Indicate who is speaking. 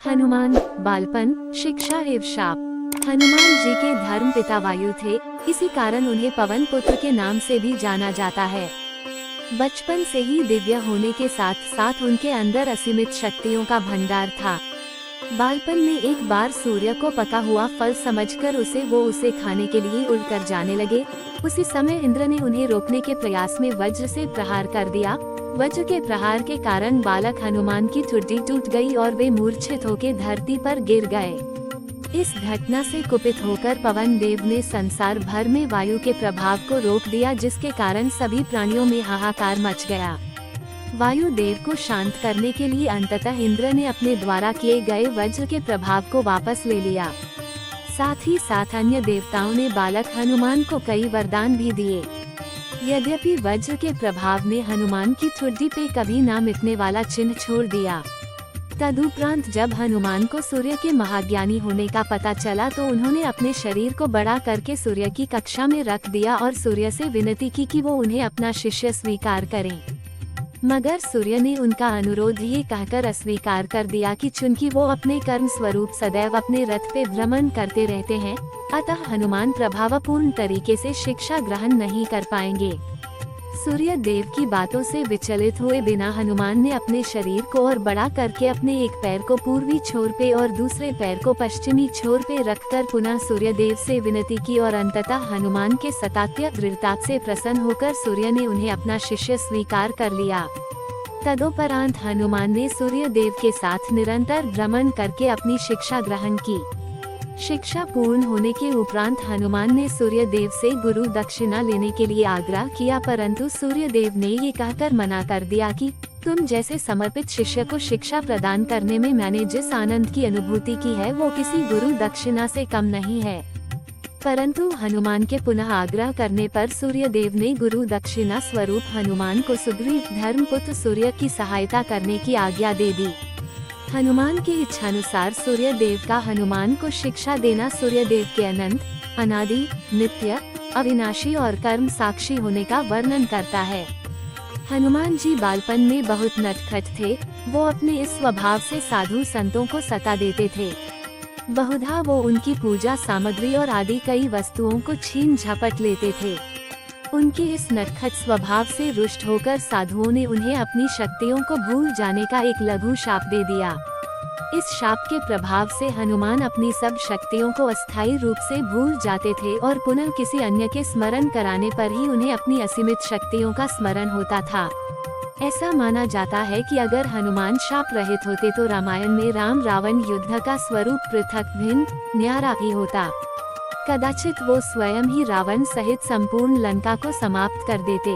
Speaker 1: हनुमान, बालपन, शिक्षा एवं शाप। हनुमान जी के धर्म पिता वायु थे, इसी कारण उन्हें पवन पुत्र के नाम से भी जाना जाता है। बचपन से ही दिव्य होने के साथ साथ उनके अंदर असीमित शक्तियों का भंडार था। बालपन में एक बार सूर्य को पका हुआ फल समझकर उसे खाने के लिए उड़कर जाने लगे। उसी समय इंद्र ने उन्हें रोकने के प्रयास में वज्र से प्रहार कर दिया। वज्र के प्रहार के कारण बालक हनुमान की ठुड्डी टूट गई और वे मूर्छित होकर धरती पर गिर गए। इस घटना से कुपित होकर पवन देव ने संसार भर में वायु के प्रभाव को रोक दिया, जिसके कारण सभी प्राणियों में हाहाकार मच गया। वायु देव को शांत करने के लिए अंततः इंद्र ने अपने द्वारा किए गए वज्र के प्रभाव को वापस ले लिया। साथ ही साथ अन्य देवताओं ने बालक हनुमान को कई वरदान भी दिए। यद्यपि वज्र के प्रभाव ने हनुमान की ठुड्डी पे कभी ना मिटने वाला चिन्ह छोड़ दिया। तदुपरांत जब हनुमान को सूर्य के महाज्ञानी होने का पता चला तो उन्होंने अपने शरीर को बड़ा करके सूर्य की कक्षा में रख दिया और सूर्य से विनती की कि वो उन्हें अपना शिष्य स्वीकार करें। मगर सूर्य ने उनका अनुरोध ये कहकर अस्वीकार कर दिया कि चूंकि वो अपने कर्म स्वरूप सदैव अपने रथ पे भ्रमण करते रहते हैं, अतः हनुमान प्रभावपूर्ण तरीके से शिक्षा ग्रहण नहीं कर पाएंगे। सूर्य देव की बातों से विचलित हुए बिना हनुमान ने अपने शरीर को और बड़ा करके अपने एक पैर को पूर्वी छोर पे और दूसरे पैर को पश्चिमी छोर पे रखकर पुनः सूर्य देव से विनती की और अंततः हनुमान के सतात्य दृढ़ता से प्रसन्न होकर सूर्य ने उन्हें अपना शिष्य स्वीकार कर लिया। तदोपरांत हनुमान ने सूर्य देव के साथ निरंतर भ्रमण करके अपनी शिक्षा ग्रहण की। शिक्षा पूर्ण होने के उपरांत हनुमान ने सूर्य देव से गुरु दक्षिणा लेने के लिए आग्रह किया, परंतु सूर्य देव ने ये कहकर मना कर दिया कि तुम जैसे समर्पित शिष्य को शिक्षा प्रदान करने में मैंने जिस आनंद की अनुभूति की है वो किसी गुरु दक्षिणा से कम नहीं है। परंतु हनुमान के पुनः आग्रह करने पर सूर्य देव ने गुरु दक्षिणा स्वरूप हनुमान को सुग्रीव धर्मपुत्र सूर्य की सहायता करने की आज्ञा दे दी। हनुमान की इच्छानुसार सूर्य देव का हनुमान को शिक्षा देना सूर्य देव के अनंत, अनादि, नित्य, अविनाशी और कर्म साक्षी होने का वर्णन करता है। हनुमान जी बालपन में बहुत नटखट थे। वो अपने इस स्वभाव से साधु संतों को सता देते थे। बहुधा वो उनकी पूजा सामग्री और आदि कई वस्तुओं को छीन झपट लेते थे। उनके इस नटखट स्वभाव से रुष्ट होकर साधुओं ने उन्हें अपनी शक्तियों को भूल जाने का एक लघु शाप दे दिया। इस शाप के प्रभाव से हनुमान अपनी सब शक्तियों को अस्थायी रूप से भूल जाते थे और पुनः किसी अन्य के स्मरण कराने पर ही उन्हें अपनी असीमित शक्तियों का स्मरण होता था। ऐसा माना जाता है कि अगर हनुमान शाप रहित होते तो रामायण में राम रावण युद्ध का स्वरूप पृथक भिन्न न्यारा ही होता। कदाचित वो स्वयं ही रावण सहित संपूर्ण लंका को समाप्त कर देते।